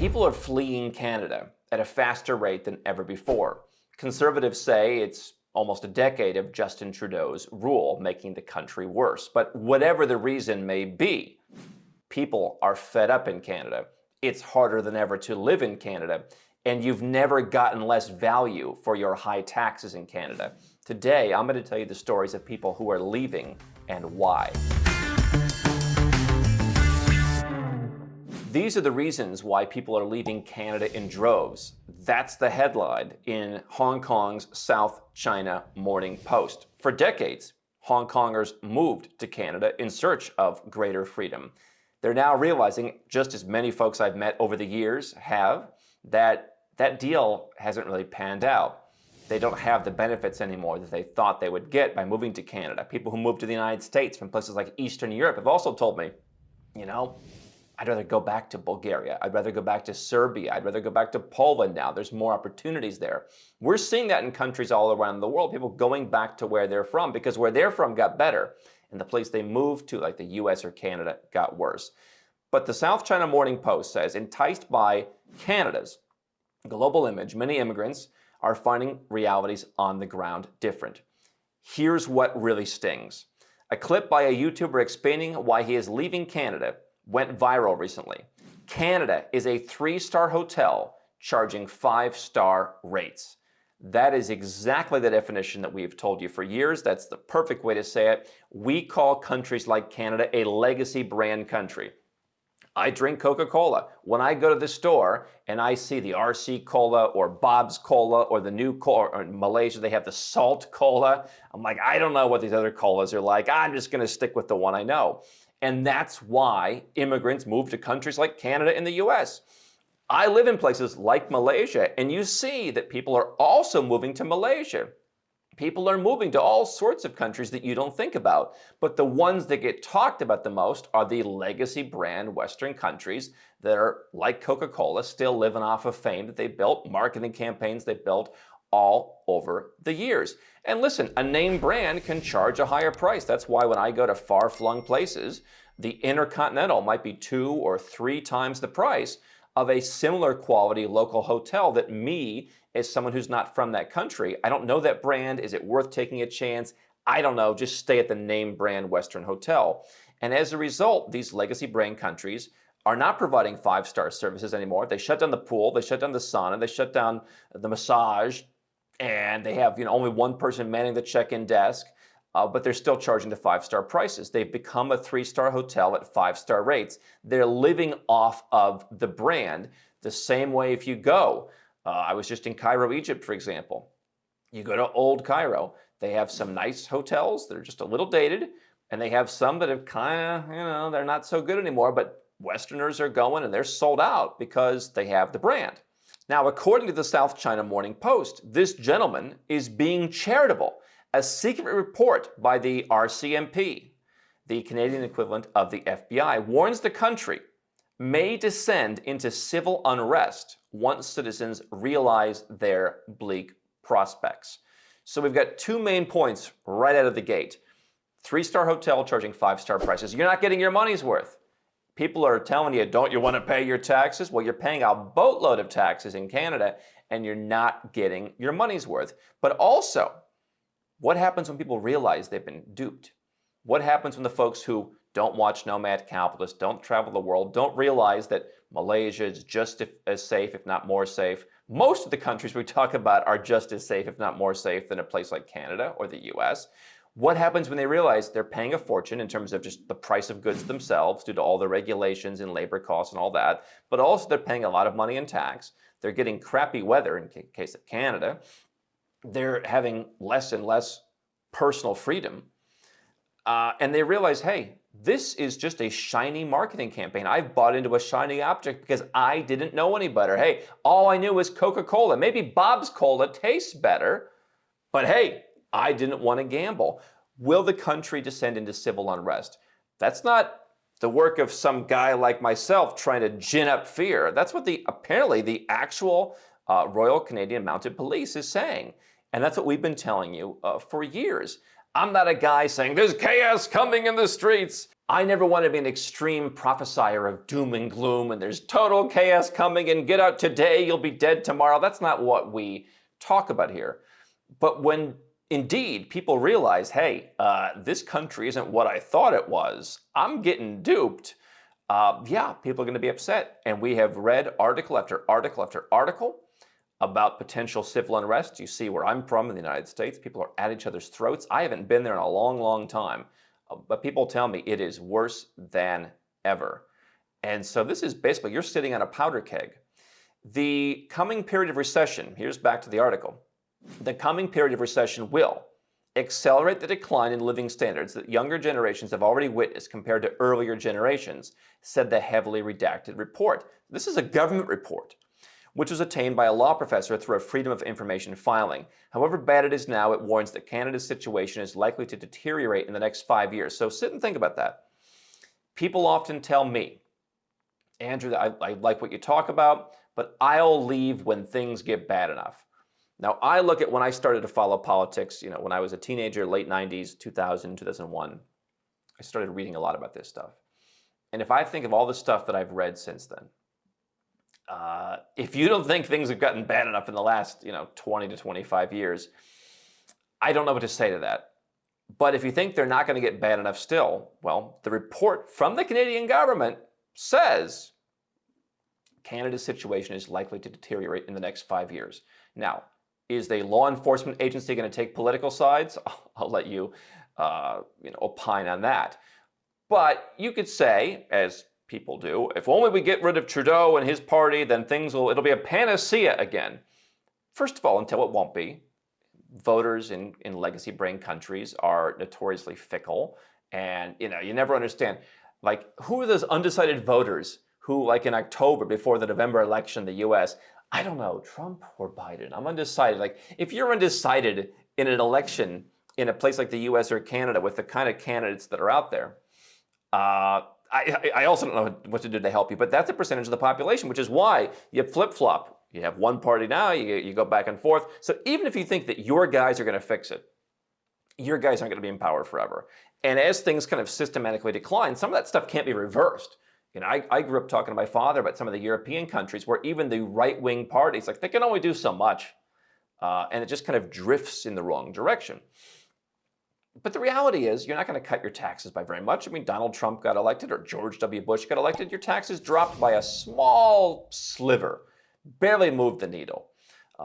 People are fleeing Canada at a faster rate than ever before. Conservatives say it's almost a decade of Justin Trudeau's rule making the country worse. But whatever the reason may be, people are fed up in Canada. It's harder than ever to live in Canada, and you've never gotten less value for your high taxes in Canada. Today, I'm going to tell you the stories of people who are leaving and why. These are the reasons why people are leaving Canada in droves. That's the headline in Hong Kong's South China Morning Post. For decades, Hong Kongers moved to Canada in search of greater freedom. They're now realizing, just as many folks I've met over the years have, that that deal hasn't really panned out. They don't have the benefits anymore that they thought they would get by moving to Canada. People who moved to the United States from places like Eastern Europe have also told me, I'd rather go back to Bulgaria. I'd rather go back to Serbia. I'd rather go back to Poland now. There's more opportunities there. We're seeing that in countries all around the world, people going back to where they're from because where they're from got better and the place they moved to, like the US or Canada, got worse. But the South China Morning Post says, enticed by Canada's global image, many immigrants are finding realities on the ground different. Here's what really stings. A clip by a YouTuber explaining why he is leaving Canada went viral recently. Canada is a 3-star hotel charging 5-star rates. That is exactly the definition that we've told you for years. That's the perfect way to say it. We call countries like Canada a legacy brand country. I drink Coca-Cola. When I go to the store and I see the RC Cola or Bob's Cola or the new cola, or in Malaysia they have the Salt Cola, I'm like, I don't know what these other colas are like. I'm just going to stick with the one I know. And that's why immigrants move to countries like Canada and the US. I live in places like Malaysia, and you see that people are also moving to Malaysia. People are moving to all sorts of countries that you don't think about. But the ones that get talked about the most are the legacy brand Western countries that are like Coca-Cola, still living off of fame that they built, marketing campaigns they built all over the years. And listen, a name brand can charge a higher price. That's why when I go to far-flung places, the Intercontinental might be 2 or 3 times the price of a similar quality local hotel that me, as someone who's not from that country, I don't know that brand. Is it worth taking a chance? I don't know. Just stay at the name brand Western hotel. And as a result, these legacy brand countries are not providing 5-star services anymore. They shut down the pool, they shut down the sauna, they shut down the massage, and they have only one person manning the check-in desk, but they're still charging the 5-star prices. They've become a 3-star hotel at 5-star rates. They're living off of the brand the same way if you go. I was just in Cairo, Egypt, for example. You go to Old Cairo, they have some nice hotels that are just a little dated, and they have some that have kind of, they're not so good anymore, but Westerners are going and they're sold out because they have the brand. Now, according to the South China Morning Post, this gentleman is being charitable. A secret report by the RCMP, the Canadian equivalent of the FBI, warns the country may descend into civil unrest once citizens realize their bleak prospects. So we've got 2 main points right out of the gate. 3-star hotel charging 5-star prices. You're not getting your money's worth. People are telling you, don't you want to pay your taxes? Well, you're paying a boatload of taxes in Canada and you're not getting your money's worth. But also, what happens when people realize they've been duped? What happens when the folks who don't watch Nomad Capitalist, don't travel the world, don't realize that Malaysia is just as safe, if not more safe? Most of the countries we talk about are just as safe, if not more safe, than a place like Canada or the US. What happens when they realize they're paying a fortune in terms of just the price of goods themselves due to all the regulations and labor costs and all that, but also they're paying a lot of money in tax. They're getting crappy weather in case of Canada. They're having less and less personal freedom. And they realize, hey, this is just a shiny marketing campaign. I've bought into a shiny object because I didn't know any better. Hey, all I knew was Coca-Cola. Maybe Bob's Cola tastes better, but hey, I didn't want to gamble. Will the country descend into civil unrest? That's not the work of some guy like myself trying to gin up fear. That's what apparently the actual Royal Canadian Mounted Police is saying. And that's what we've been telling you for years. I'm not a guy saying there's chaos coming in the streets. I never want to be an extreme prophesier of doom and gloom and there's total chaos coming and get out today, you'll be dead tomorrow. That's not what we talk about here. But when indeed people realize, hey, this country isn't what I thought it was, I'm getting duped, yeah, people are going to be upset. And we have read article after article after article about potential civil unrest. You see where I'm from in the United States, people are at each other's throats. I haven't been there in a long, long time. But people tell me it is worse than ever. And so this is basically, you're sitting on a powder keg. The coming period of recession, here's back to the article. The coming period of recession will accelerate the decline in living standards that younger generations have already witnessed compared to earlier generations, said the heavily redacted report. This is a government report, which was obtained by a law professor through a Freedom of Information filing. However bad it is now, it warns that Canada's situation is likely to deteriorate in the next 5 years. So sit and think about that. People often tell me, Andrew, I like what you talk about, but I'll leave when things get bad enough. Now, I look at when I started to follow politics, when I was a teenager, late 90s, 2000, 2001, I started reading a lot about this stuff. And if I think of all the stuff that I've read since then, if you don't think things have gotten bad enough in the last, 20 to 25 years, I don't know what to say to that. But if you think they're not going to get bad enough still, well, the report from the Canadian government says Canada's situation is likely to deteriorate in the next 5 years. Now, is the law enforcement agency going to take political sides? I'll let you, opine on that. But you could say, as people do, if only we get rid of Trudeau and his party, then it'll be a panacea again. First of all, until it won't be. Voters in legacy brain countries are notoriously fickle. And, you never understand, who are those undecided voters who, in October, before the November election in the US, I don't know, Trump or Biden, I'm undecided. If you're undecided in an election in a place like the US or Canada with the kind of candidates that are out there, I also don't know what to do to help you, but that's a percentage of the population, which is why you flip-flop. You have one party now, you go back and forth. So even if you think that your guys are going to fix it, your guys aren't going to be in power forever. And as things kind of systematically decline, some of that stuff can't be reversed. I grew up talking to my father about some of the European countries where even the right-wing parties, they can only do so much. And it just kind of drifts in the wrong direction. But the reality is, you're not going to cut your taxes by very much. Donald Trump got elected or George W. Bush got elected. Your taxes dropped by a small sliver, barely moved the needle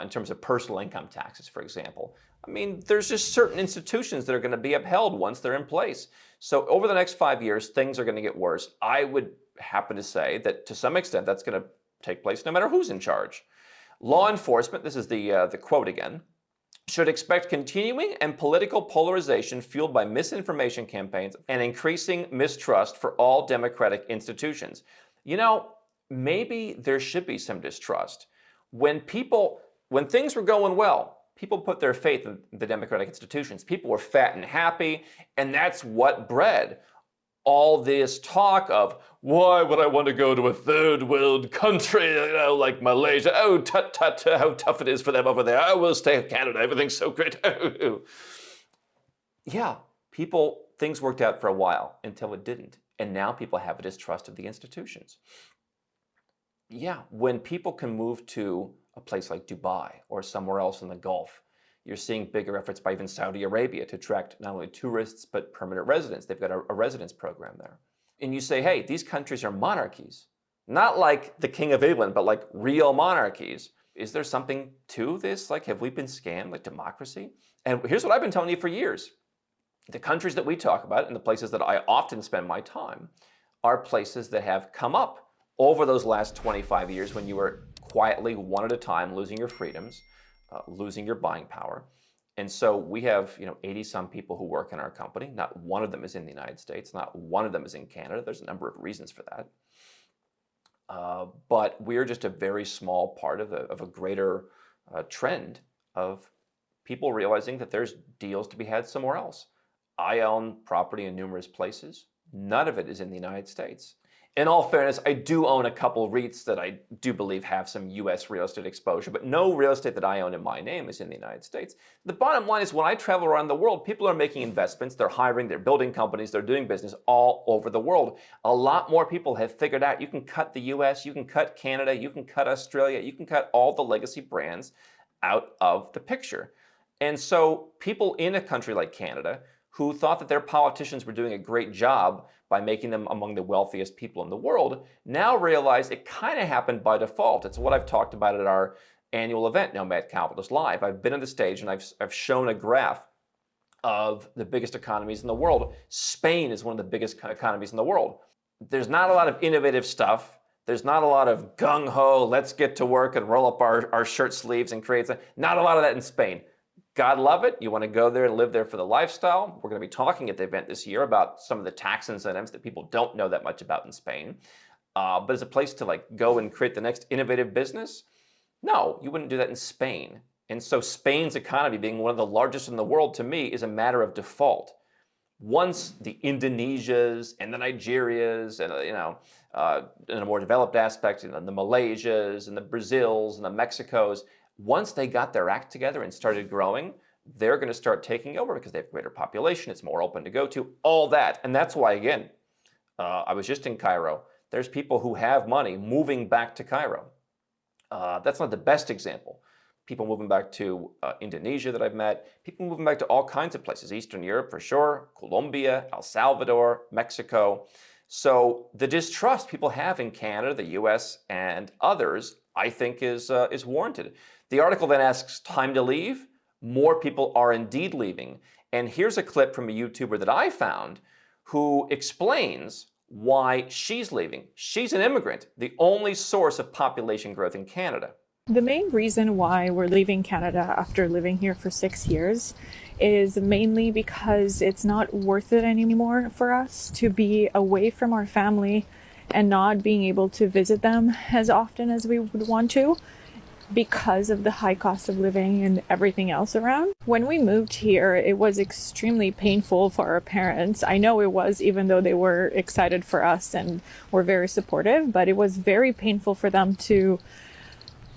in terms of personal income taxes, for example. There's just certain institutions that are going to be upheld once they're in place. So over the next 5 years, things are going to get worse. I would happen to say that to some extent, that's going to take place no matter who's in charge. Law enforcement, this is the quote again, should expect continuing and political polarization fueled by misinformation campaigns and increasing mistrust for all democratic institutions. Maybe there should be some distrust. When things were going well, people put their faith in the democratic institutions. People were fat and happy, and that's what bred all this talk of, why would I want to go to a third world country, like Malaysia? Oh, tut, tut, how tough it is for them over there. I will stay in Canada. Everything's so great. Yeah, things worked out for a while until it didn't. And now people have a distrust of the institutions. Yeah, when people can move to a place like Dubai or somewhere else in the Gulf, you're seeing bigger efforts by even Saudi Arabia to attract not only tourists, but permanent residents. They've got a residence program there. And you say, hey, these countries are monarchies. Not like the King of England, but like real monarchies. Is there something to this? Have we been scammed, like democracy? And here's what I've been telling you for years. The countries that we talk about and the places that I often spend my time are places that have come up over those last 25 years when you were quietly, one at a time, losing your freedoms, losing your buying power. And so we have 80-some people who work in our company. Not one of them is in the United States. Not one of them is in Canada. There's a number of reasons for that. But we're just a very small part of a greater trend of people realizing that there's deals to be had somewhere else. I own property in numerous places. None of it is in the United States. In all fairness, I do own a couple REITs that I do believe have some US real estate exposure, but no real estate that I own in my name is in the United States. The bottom line is when I travel around the world, people are making investments, they're hiring, they're building companies, they're doing business all over the world. A lot more people have figured out you can cut the US, you can cut Canada, you can cut Australia, you can cut all the legacy brands out of the picture. And so people in a country like Canada who thought that their politicians were doing a great job by making them among the wealthiest people in the world, now realize it kind of happened by default. It's what I've talked about at our annual event, Nomad Capitalist Live. I've been on the stage and I've shown a graph of the biggest economies in the world. Spain is one of the biggest economies in the world. There's not a lot of innovative stuff. There's not a lot of gung-ho, let's get to work and roll up our shirt sleeves and create something. Not a lot of that in Spain. God love it. You want to go there and live there for the lifestyle. We're going to be talking at the event this year about some of the tax incentives that people don't know that much about in Spain. But as a place to like go and create the next innovative business, no, you wouldn't do that in Spain. And so Spain's economy being one of the largest in the world to me is a matter of default. Once the Indonesias and the Nigerias and in a more developed aspect, the Malaysias and the Brazils and the Mexicos, once they got their act together and started growing, they're going to start taking over because they have greater population. It's more open to go to, all that. And that's why, again, I was just in Cairo. There's people who have money moving back to Cairo. That's not the best example. People moving back to Indonesia that I've met, people moving back to all kinds of places, Eastern Europe for sure, Colombia, El Salvador, Mexico. So the distrust people have in Canada, the US, and others, I think is warranted. The article then asks, time to leave? More people are indeed leaving. And here's a clip from a YouTuber that I found who explains why she's leaving. She's an immigrant, the only source of population growth in Canada. The main reason why we're leaving Canada after living here for 6 years is mainly because it's not worth it anymore for us to be away from our family and not being able to visit them as often as we would want to because of the high cost of living and everything else around. When we moved here, it was extremely painful for our parents. I know it was, even though they were excited for us and were very supportive, but it was very painful for them to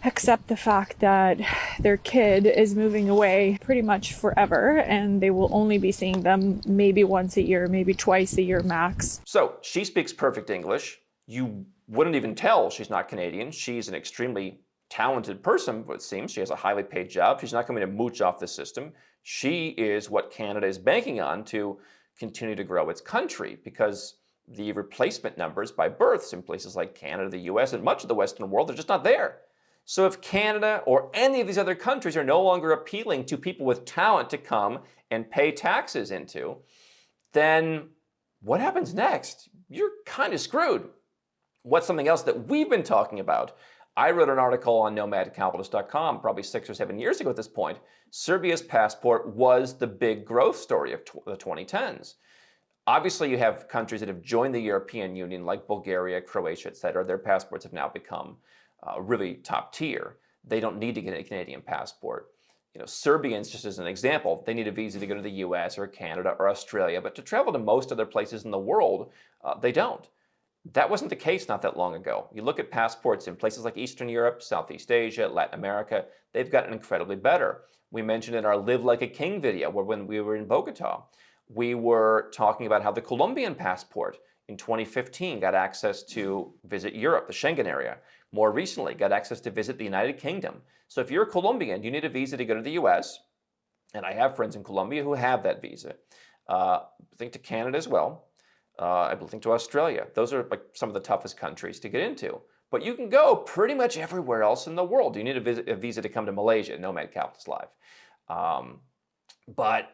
accept the fact that their kid is moving away pretty much forever and they will only be seeing them maybe once a year, maybe twice a year max. So she speaks perfect English. You wouldn't even tell she's not Canadian. She's an extremely talented person, it seems. She has a highly paid job. She's not going to mooch off the system. She is what Canada is banking on to continue to grow its country because the replacement numbers by births in places like Canada, the US, and much of the Western world are just not there. So if Canada or any of these other countries are no longer appealing to people with talent to come and pay taxes into, then what happens next? You're kind of screwed. What's something else that we've been talking about? I wrote an article on nomadcapitalist.com probably 6 or 7 years ago at this point. Serbia's passport was the big growth story of the 2010s. Obviously, you have countries that have joined the European Union like Bulgaria, Croatia, etc. Their passports have now become really top tier. They don't need to get a Canadian passport. Serbians, just as an example, they need a visa to go to the US or Canada or Australia, but to travel to most other places in the world, they don't. That wasn't the case not that long ago. You look at passports in places like Eastern Europe, Southeast Asia, Latin America, they've gotten incredibly better. We mentioned in our Live Like a King video, where when we were in Bogota, we were talking about how the Colombian passport in 2015 got access to visit Europe, the Schengen area. More recently, got access to visit the United Kingdom. So if you're a Colombian, you need a visa to go to the US, and I have friends in Colombia who have that visa. I think to Canada as well. I think to Australia. Those are like some of the toughest countries to get into. But you can go pretty much everywhere else in the world. You need a visa to come to Malaysia, Nomad Capitalist Live. But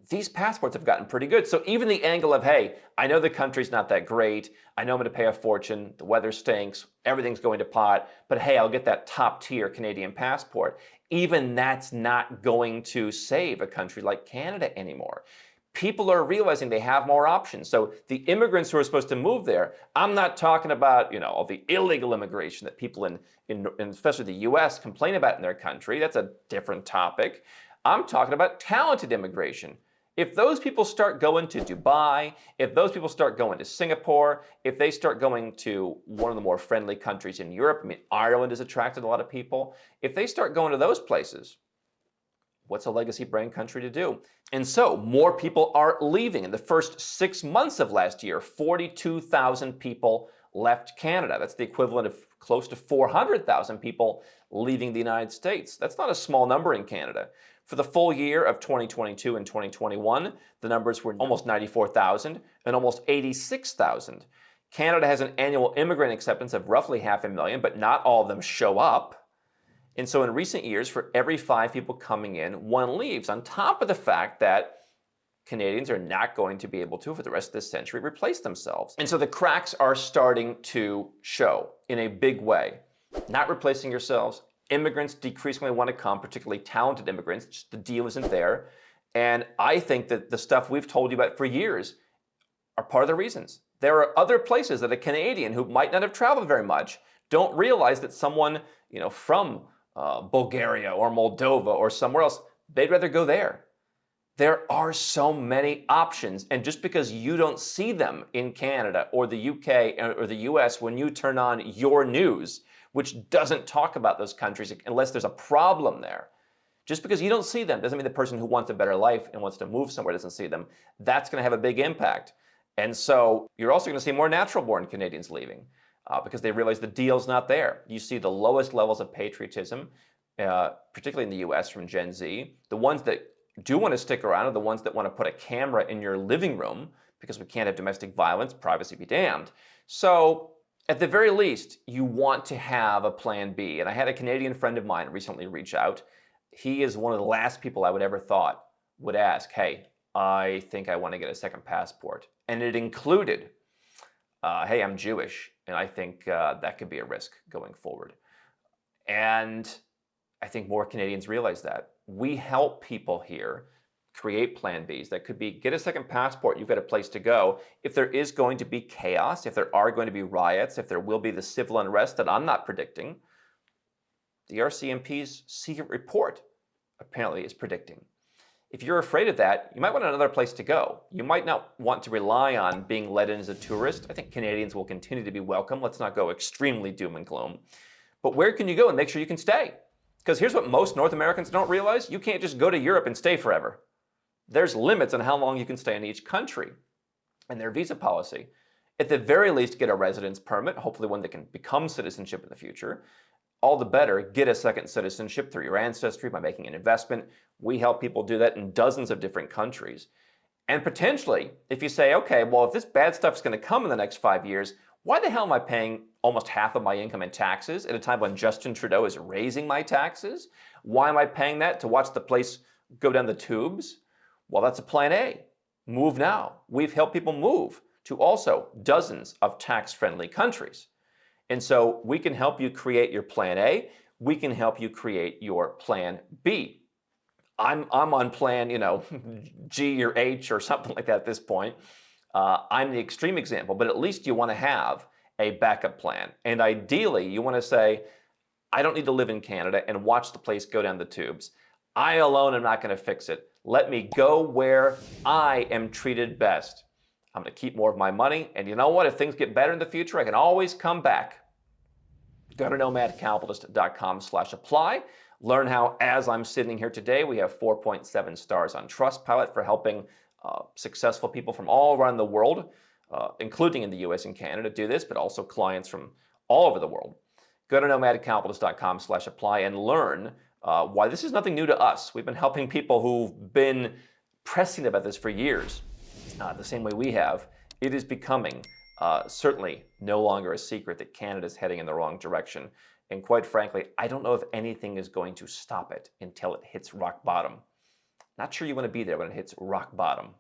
these passports have gotten pretty good. So even the angle of, hey, I know the country's not that great. I know I'm going to pay a fortune. The weather stinks. Everything's going to pot. But hey, I'll get that top tier Canadian passport. Even that's not going to save a country like Canada anymore. People are realizing they have more options. So the immigrants who are supposed to move there, I'm not talking about, all the illegal immigration that people in especially the US complain about in their country. That's a different topic. I'm talking about talented immigration. If those people start going to Dubai, if those people start going to Singapore, if they start going to one of the more friendly countries in Europe, I mean, Ireland has attracted a lot of people. If they start going to those places, what's a legacy brand country to do? And so more people are leaving. In the first 6 months of last year, 42,000 people left Canada. That's the equivalent of close to 400,000 people leaving the United States. That's not a small number in Canada. For the full year of 2022 and 2021, the numbers were almost 94,000 and almost 86,000. Canada has an annual immigrant acceptance of roughly 500,000, but not all of them show up. And so in recent years, for every 5 people coming in, 1 leaves, on top of the fact that Canadians are not going to be able to, for the rest of this century, replace themselves. And so the cracks are starting to show in a big way. Not replacing yourselves. Immigrants decreasingly want to come, particularly talented immigrants. Just the deal isn't there. And I think that the stuff we've told you about for years are part of the reasons. There are other places that a Canadian who might not have traveled very much don't realize that someone, from Bulgaria or Moldova or somewhere else, they'd rather go there. There are so many options, and just because you don't see them in Canada or the UK or the US when you turn on your news, which doesn't talk about those countries unless there's a problem there, just because you don't see them doesn't mean the person who wants a better life and wants to move somewhere doesn't see them. That's going to have a big impact. And so you're also going to see more natural-born Canadians leaving because they realize the deal's not there. You see the lowest levels of patriotism, particularly in the US from Gen Z. The ones that do want to stick around are the ones that want to put a camera in your living room because we can't have domestic violence, privacy be damned. So at the very least, you want to have a plan B. And I had a Canadian friend of mine recently reach out. He is one of the last people I would ever thought would ask, hey, I think I want to get a second passport. And it included, hey, I'm Jewish, and I think that could be a risk going forward. And I think more Canadians realize that. We help people here create plan Bs. That could be get a second passport, you've got a place to go. If there is going to be chaos, if there are going to be riots, if there will be the civil unrest that I'm not predicting, the RCMP's secret report apparently is predicting. If you're afraid of that, you might want another place to go. You might not want to rely on being let in as a tourist. I think Canadians will continue to be welcome. Let's not go extremely doom and gloom. But where can you go and make sure you can stay? Because here's what most North Americans don't realize. You can't just go to Europe and stay forever. There's limits on how long you can stay in each country and their visa policy. At the very least, get a residence permit, hopefully one that can become citizenship in the future. All the better, get a second citizenship through your ancestry by making an investment. We help people do that in dozens of different countries. And potentially, if you say, okay, well, if this bad stuff's going to come in the next 5 years, why the hell am I paying almost half of my income in taxes at a time when Justin Trudeau is raising my taxes? Why am I paying that to watch the place go down the tubes? Well, that's a plan A. Move now. We've helped people move to also dozens of tax-friendly countries. And so we can help you create your plan A. We can help you create your plan B. I'm on plan, G or H or something like that at this point. I'm the extreme example, but at least you want to have a backup plan. And ideally, you want to say, I don't need to live in Canada and watch the place go down the tubes. I alone am not going to fix it. Let me go where I am treated best. I'm going to keep more of my money. And you know what? If things get better in the future, I can always come back. Go to nomadcapitalist.com/apply. Learn how, as I'm sitting here today, we have 4.7 stars on Trustpilot for helping successful people from all around the world, including in the US and Canada, do this, but also clients from all over the world. Go to nomadcapitalist.com/apply and learn why this is nothing new to us. We've been helping people who've been pressing about this for years, the same way we have. It is becoming certainly no longer a secret that Canada's heading in the wrong direction. And quite frankly, I don't know if anything is going to stop it until it hits rock bottom. Not sure you want to be there when it hits rock bottom.